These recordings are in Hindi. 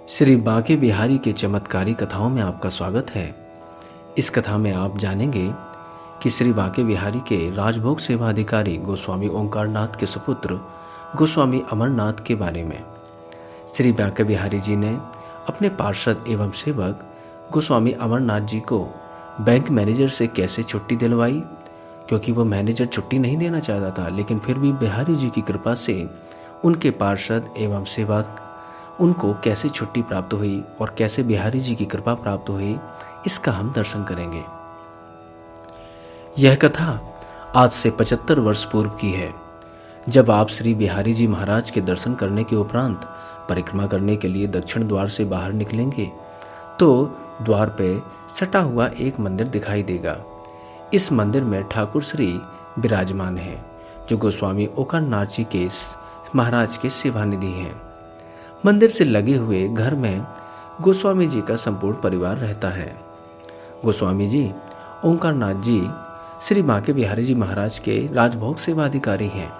श्री बांके बिहारी के चमत्कारी कथाओं में आपका स्वागत है। इस कथा में आप जानेंगे कि श्री बांके बिहारी के राजभोग सेवा अधिकारी गोस्वामी ओंकारनाथ के सुपुत्र गोस्वामी अमरनाथ के बारे में। श्री बांके बिहारी जी ने अपने पार्षद एवं सेवक गोस्वामी अमरनाथ जी को बैंक मैनेजर से कैसे छुट्टी दिलवाई, क्योंकि वो मैनेजर छुट्टी नहीं देना चाहता था, लेकिन फिर भी बिहारी जी की कृपा से उनके पार्षद एवं सेवक उनको कैसे छुट्टी प्राप्त हुई और कैसे बिहारी जी की कृपा प्राप्त हुई, इसका हम दर्शन करेंगे। यह कथा आज से 75 वर्ष पूर्व की है, जब आप श्री बिहारी जी महाराज के दर्शन करने के उपरांत परिक्रमा करने के लिए दक्षिण द्वार से बाहर निकलेंगे तो द्वार पे सटा हुआ एक मंदिर दिखाई देगा। इस मंदिर में ठाकुर श्री विराजमान हैं, जो गोस्वामी ओंकारनाथ जी के महाराज के सेवानिधि हैं। मंदिर से लगे हुए घर में गोस्वामी जी का संपूर्ण परिवार रहता है। गोस्वामी जी ओंकारनाथ जी श्री बांके बिहारी जी महाराज के राजभोग सेवा अधिकारी हैं।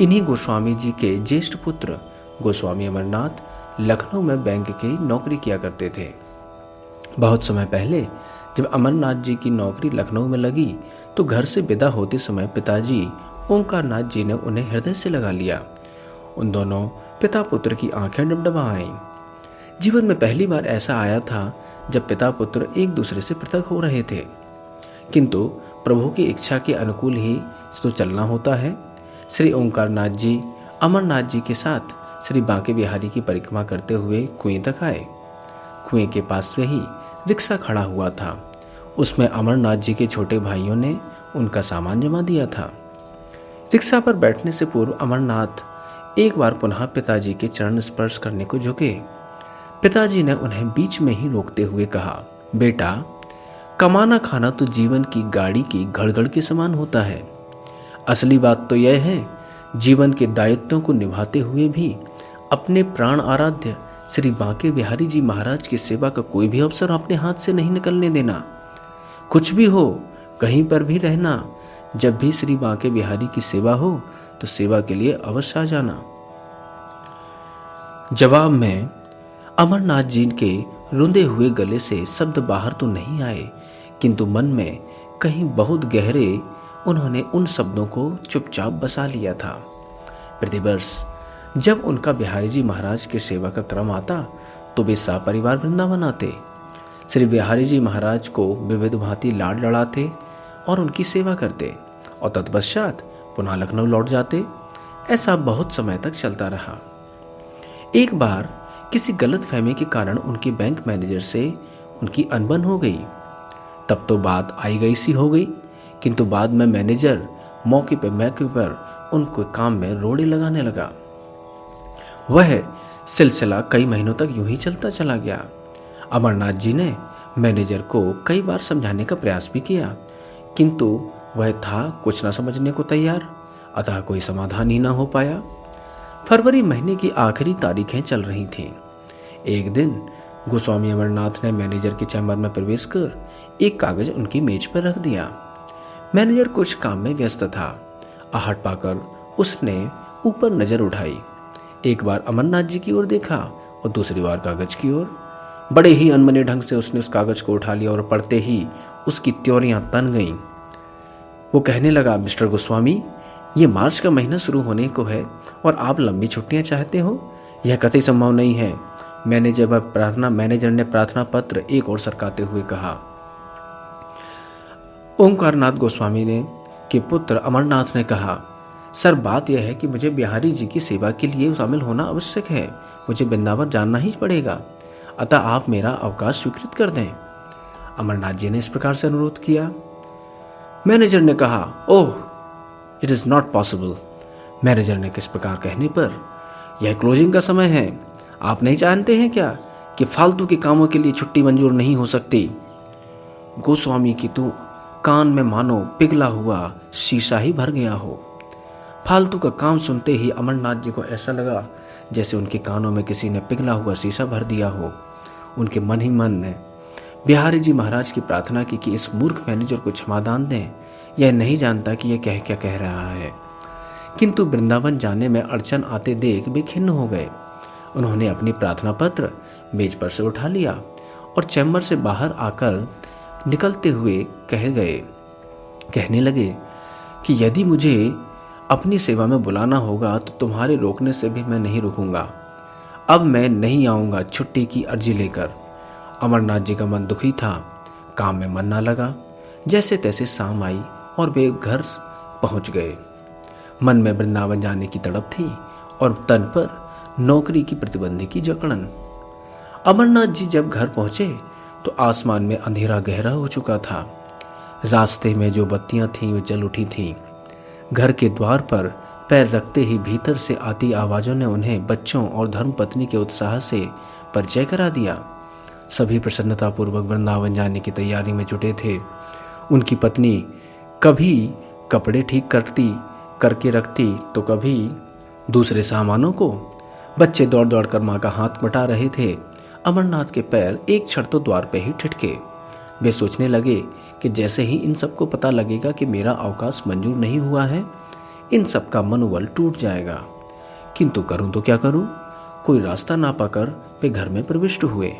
इन्हीं गोस्वामी जी के ज्येष्ठ पुत्र गोस्वामी अमरनाथ लखनऊ में बैंक की नौकरी किया करते थे। बहुत समय पहले जब अमरनाथ जी की नौकरी लखनऊ में लगी तो घर से विदा होते समय पिताजी ओंकारनाथ जी ने उन्हें हृदय से लगा लिया। उन दोनों पिता पुत्र की आंखें डबडबा आईं। जीवन में पहली बार ऐसा आया था जब पिता पुत्र एक दूसरे से पृथक हो रहे थे, किंतु प्रभु की इच्छा के अनुकूल ही तो चलना होता है। श्री ओंकारनाथ जी अमरनाथ जी के साथ श्री बांके बिहारी की परिक्रमा करते हुए कुएं तक आए। कुएं के पास से ही रिक्शा खड़ा हुआ था। उसमें अमरनाथ जी के छोटे भाइयों ने उनका सामान जमा दिया था। रिक्शा पर बैठने से पूर्व अमरनाथ एक बार पुनः पिताजी के चरण स्पर्श करने को झुके। पिताजी ने उन्हें बीच में ही रोकते हुए कहा, बेटा, कमाना खाना तो जीवन की गाड़ी की घड़घड़ के समान होता है। असली बात तो यह है, जीवन के दायित्वों को निभाते हुए भी अपने प्राण आराध्य श्री बांके बिहारी जी महाराज की सेवा का कोई भी अवसर अपने हाथ से नहीं निकलने देना। कुछ भी हो, कहीं पर भी रहना, जब भी श्री बांके बिहारी की सेवा हो तो सेवा के लिए अवश्य आ जाना। जवाब में अमरनाथ जी के रुंधे हुए गले से शब्द बाहर तो नहीं आए, किंतु मन में कहीं बहुत गहरे उन्होंने उन शब्दों को चुपचाप बसा लिया था। प्रतिवर्ष जब उनका बिहारी जी महाराज की सेवा का क्रम आता तो वे सपरिवार वृंदावन आते, श्री बिहारी जी महाराज को विविध भांति लाड लड़ाते और उनकी सेवा करते और तत्पश्चात पुनः लखनऊ लौट जाते। ऐसा बहुत समय तक चलता रहा। एक बार किसी गलत फहमी के कारण उनकी बैंक मैनेजर से उनकी अनबन हो गई। तब तो बात आई गई सी हो गई, किंतु बाद में मैनेजर मौके पर उनको काम में रोड़े लगाने लगा। वह सिलसिला कई महीनों तक यूं ही चलता चला गया। अमरनाथ जी ने मैनेजर को कई बार समझाने का प्रयास भी किया, किंतु वह था कुछ न समझने को तैयार, अतः कोई समाधान ही न हो पाया। फरवरी महीने की आखिरी तारीखें चल रही थीं। एक दिन गोस्वामी अमरनाथ ने मैनेजर के चैम्बर में प्रवेश कर एक कागज उनकी मेज पर रख दिया। मैनेजर कुछ काम में व्यस्त था। आहट पाकर उसने ऊपर नजर उठाई। एक बार अमरनाथ जी की ओर देखा और दूसरी बार कागज की ओर। बड़े ही अनमने ढंग से उसने उस कागज को उठा लिया और पढ़ते ही उसकी त्योरियां तन गईं। वो कहने लगा, मिस्टर गोस्वामी, ये मार्च का महीना शुरू होने को है और आप लंबी छुट्टियां चाहते हो? यह कतई संभव नहीं है। मैनेजर ने प्रार्थना पत्र एक और सरकाते हुए कहा। ओंकारनाथ गोस्वामी ने के पुत्र अमरनाथ ने कहा, सर, बात यह है कि मुझे बिहारी जी की सेवा के लिए शामिल होना आवश्यक है। मुझे वृंदावन जाना ही पड़ेगा, अतः आप मेरा अवकाश स्वीकृत कर दें। अमरनाथ जी ने इस प्रकार से अनुरोध किया। मैनेजर ने कहा, oh, it is not possible. Manager ने किस प्रकार कहने पर, यह क्लोजिंग का समय है। आप नहीं जानते हैं क्या कि फालतू के कामों के लिए छुट्टी मंजूर नहीं हो सकती। गोस्वामी की तो कान में मानो पिघला हुआ शीशा ही भर गया हो। फालतू का काम सुनते ही अमरनाथ जी को ऐसा लगा जैसे उनके कानों में किसी ने पिघला हुआ शीशा भर दिया हो। उनके मन ही मन ने बिहारी जी महाराज की प्रार्थना की कि इस मूर्ख मैनेजर को क्षमादान दें। यह नहीं जानता कि यह क्या कह रहा है, किंतु वृंदावन जाने में अड़चन आते देख वे खिन्न हो गए। उन्होंने अपनी प्रार्थना पत्र मेज पर से उठा लिया और चैम्बर से बाहर आकर निकलते हुए कहने लगे कि यदि मुझे अपनी सेवा में बुलाना होगा तो तुम्हारे रोकने से भी मैं नहीं रुकूंगा। अब मैं नहीं आऊँगा छुट्टी की अर्जी लेकर। अमरनाथ जी का मन दुखी था, काम में मन ना लगा। जैसे तैसे शाम आई और वे घर पहुंच गए। मन में वृंदावन जाने की तड़प थी और तन पर नौकरी की प्रतिबंध की जकड़न। अमरनाथ जी जब घर पहुंचे तो आसमान में अंधेरा गहरा हो चुका था। रास्ते में जो बत्तियां थीं वे जल उठी थीं। घर के द्वार पर पैर रखते ही भीतर से आती आवाज़ों ने उन्हें बच्चों और धर्मपत्नी के उत्साह से परिचय करा दिया। सभी प्रसन्नतापूर्वक वृंदावन जाने की तैयारी में जुटे थे। उनकी पत्नी कभी कपड़े ठीक करके रखती तो कभी दूसरे सामानों को। बच्चे दौड़ दौड़ कर माँ का हाथ बटा रहे थे। अमरनाथ के पैर एक क्षण तो द्वार पे ही ठिठके। वे सोचने लगे कि जैसे ही इन सबको पता लगेगा कि मेरा अवकाश मंजूर नहीं हुआ है, इन सब का मनोबल टूट जाएगा। किंतु करूं तो क्या करूं? कोई रास्ता ना पाकर वे घर में प्रविष्ट हुए।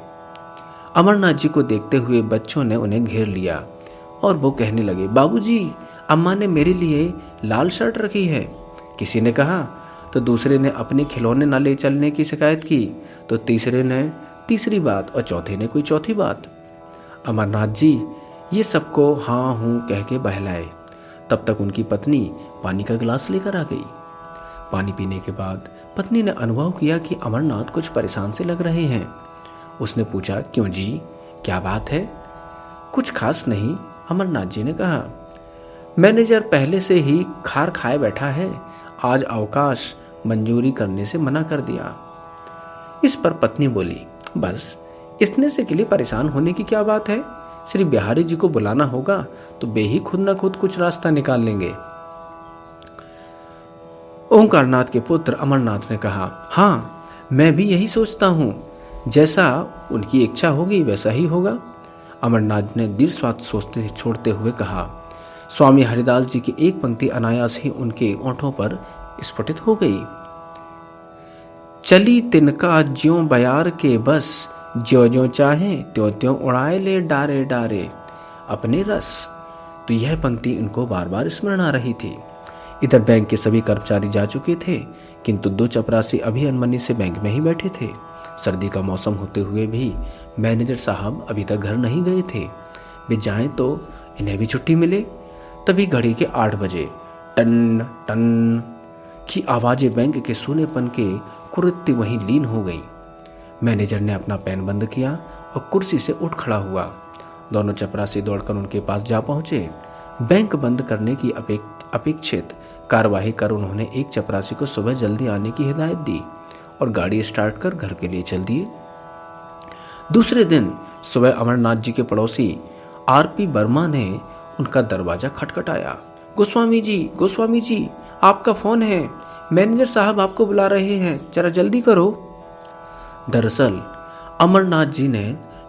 अमरनाथ जी को देखते हुए बच्चों ने उन्हें घेर लिया और वो कहने लगे, बाबूजी, अम्मा ने मेरे लिए लाल शर्ट रखी है। किसी ने कहा तो दूसरे ने अपने खिलौने न ले चलने की शिकायत की, तो तीसरे ने तीसरी बात और चौथे ने कोई चौथी बात। अमरनाथ जी ये सबको हाँ हूँ कह के बहलाए। तब तक उनकी पत्नी पानी का गिलास लेकर आ गई। पानी पीने के बाद पत्नी ने अनुभव किया कि अमरनाथ कुछ परेशान से लग रहे हैं। उसने पूछा, क्यों जी, क्या बात है? कुछ खास नहीं, अमरनाथ जी ने कहा। मैनेजर पहले से ही खार खाए बैठा है, आज अवकाश मंजूरी करने से मना कर दिया। इस पर पत्नी बोली, बस इतने से के लिए परेशान होने की क्या बात है? श्री बिहारी जी को बुलाना होगा तो वे ही खुद न खुद कुछ रास्ता निकाल लेंगे। ओंकारनाथ के पुत्र अमरनाथ ने कहा, हाँ, मैं भी यही सोचता हूँ, जैसा उनकी इच्छा होगी वैसा ही होगा। अमरनाथ ने दीर्घ श्वास छोड़ते हुए कहा। स्वामी हरिदास जी की एक पंक्ति अनायास ही उनके ओंठों पर स्फुटित हो गई। चली तिनका ज्यों बयार के बस, ज्यों ज्यों चाहे त्यों त्यों उड़ाए ले डारे डारे अपने रस। तो यह पंक्ति उनको बार बार स्मरण आ रही थी। इधर बैंक के सभी कर्मचारी जा चुके थे, किंतु 2 चपरासी अभी अनमनी से बैंक में ही बैठे थे। सर्दी का मौसम होते हुए भी मैनेजर साहब अभी तक घर नहीं गए थे। वे जाएं तो इन्हें भी छुट्टी मिले। तभी घड़ी के 8 बजे टन टन की आवाजें बैंक के सूनेपन के कुरीति वहीं लीन हो गई। मैनेजर ने अपना पेन बंद किया और कुर्सी से उठ खड़ा हुआ। दोनों चपरासी दौड़कर उनके पास जा पहुंचे। बैंक बंद करने की अपेक्षित कार्यवाही कर उन्होंने एक चपरासी को सुबह जल्दी आने की हिदायत दी और गाड़ी स्टार्ट कर घर के लिए चल दिए। दूसरे दिन सुबह अमरनाथ जी के पड़ोसी आरपी वर्मा ने उनका दरवाजा खटखटाया। गोस्वामी जी, आपका फोन है, मैनेजर साहब आपको बुला रहे हैं, जरा जल्दी करो। दरअसल अमरनाथ जी ने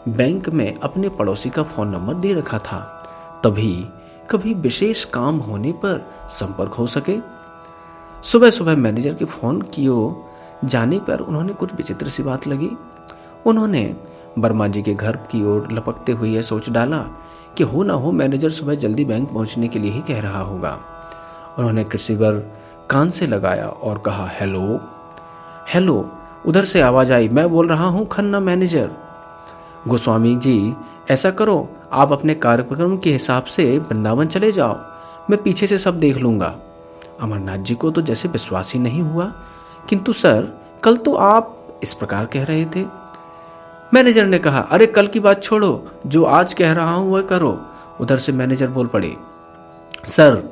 बैंक में अपने पड़ोसी का फोन नंबर दे रखा था, तभी कभी विशेष काम होने पर संपर्क हो सके। सुबह सुबह मैनेजर के फोन किए जाने पर उन्होंने कुछ विचित्र सी बात लगी। उन्होंने वर्मा जी के घर की ओर लपकते हुए यह सोच डाला कि हो ना हो मैनेजर सुबह जल्दी बैंक पहुंचने के लिए ही कह रहा होगा। उन्होंने रिसीवर कान से लगाया और कहा, हेलो, उधर से आवाज आई, मैं बोल रहा हूं खन्ना मैनेजर। गोस्वामी जी, ऐसा करो, आप अपने कार्यक्रम के हिसाब से वृंदावन चले जाओ, मैं पीछे से सब देख लूंगा। अमरनाथ जी को तो जैसे विश्वास ही नहीं हुआ। किंतु सर, कल तो आप इस प्रकार कह रहे थे। मैनेजर ने कहा, अरे कल की बात छोड़ो, जो आज कह रहा हूं वह करो। उधर से मैनेजर बोल पड़े, सर,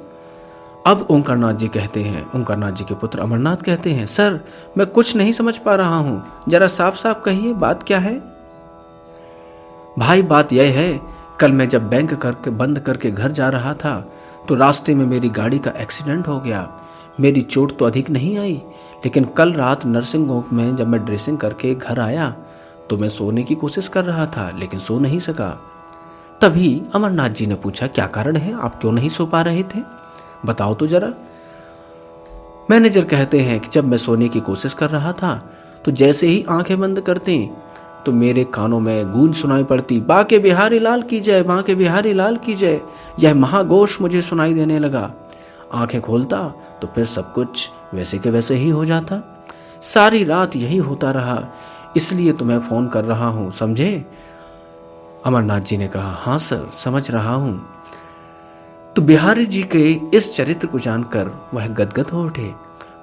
अब ओंकारनाथ जी के पुत्र अमरनाथ कहते हैं, सर, मैं कुछ नहीं समझ पा रहा हूं, जरा साफ साफ कहिए, बात क्या है? भाई, बात यह है, कल मैं जब बैंक बंद करके घर जा रहा था तो रास्ते में मेरी गाड़ी का एक्सीडेंट हो गया। मेरी चोट तो अधिक नहीं आई, लेकिन कल रात नर्सिंग होम में जब मैं ड्रेसिंग करके घर आया तो मैं सोने की कोशिश कर रहा था, लेकिन सो नहीं सका। तभी अमरनाथ जी ने पूछा, क्या कारण है, आप क्यों नहीं सो पा रहे थे, बताओ तो जरा। मैनेजर कहते हैं कि जब मैं सोने की कोशिश कर रहा था तो जैसे ही आंखें बंद करते तो मेरे कानों में गूंज सुनाई पड़ती, बांके बिहारी लाल की जय, बांके बिहारी लाल की जय। यह महाघोष मुझे सुनाई देने लगा। आंखें खोलता तो फिर सब कुछ वैसे के वैसे ही हो जाता। सारी रात यही होता रहा, इसलिए तुम्हें फोन कर रहा हूं, समझे? अमरनाथ जी ने कहा, हाँ सर, समझ रहा हूं। तो बिहारी जी के इस चरित्र को जानकर वह गदगद हो उठे।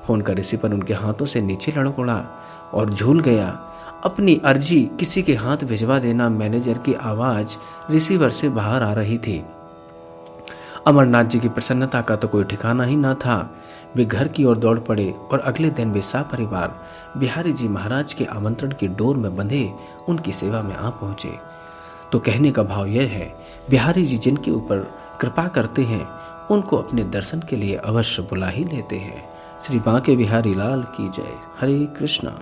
फोन का रिसीवर उनके हाथों से नीचे लुढ़क पड़ा और झूल गया। अपनी अर्जी किसी के हाथ भिजवा देना, मैनेजर की आवाज रिसीवर से बाहर आ रही थी। अमरनाथ जी की प्रसन्नता का तो कोई ठिकाना ही ना था। वे घर की ओर दौड़ पड़े और अगले दिन वे सपरिवार बिहारी जी महाराज के आमंत्रण की डोर में बंधे उनकी सेवा में आ पहुंचे। तो कहने का भाव यह है, बिहारी जी जिनके ऊपर कृपा करते हैं उनको अपने दर्शन के लिए अवश्य बुला ही लेते हैं। श्री बांके बिहारी लाल की जय। हरे कृष्णा।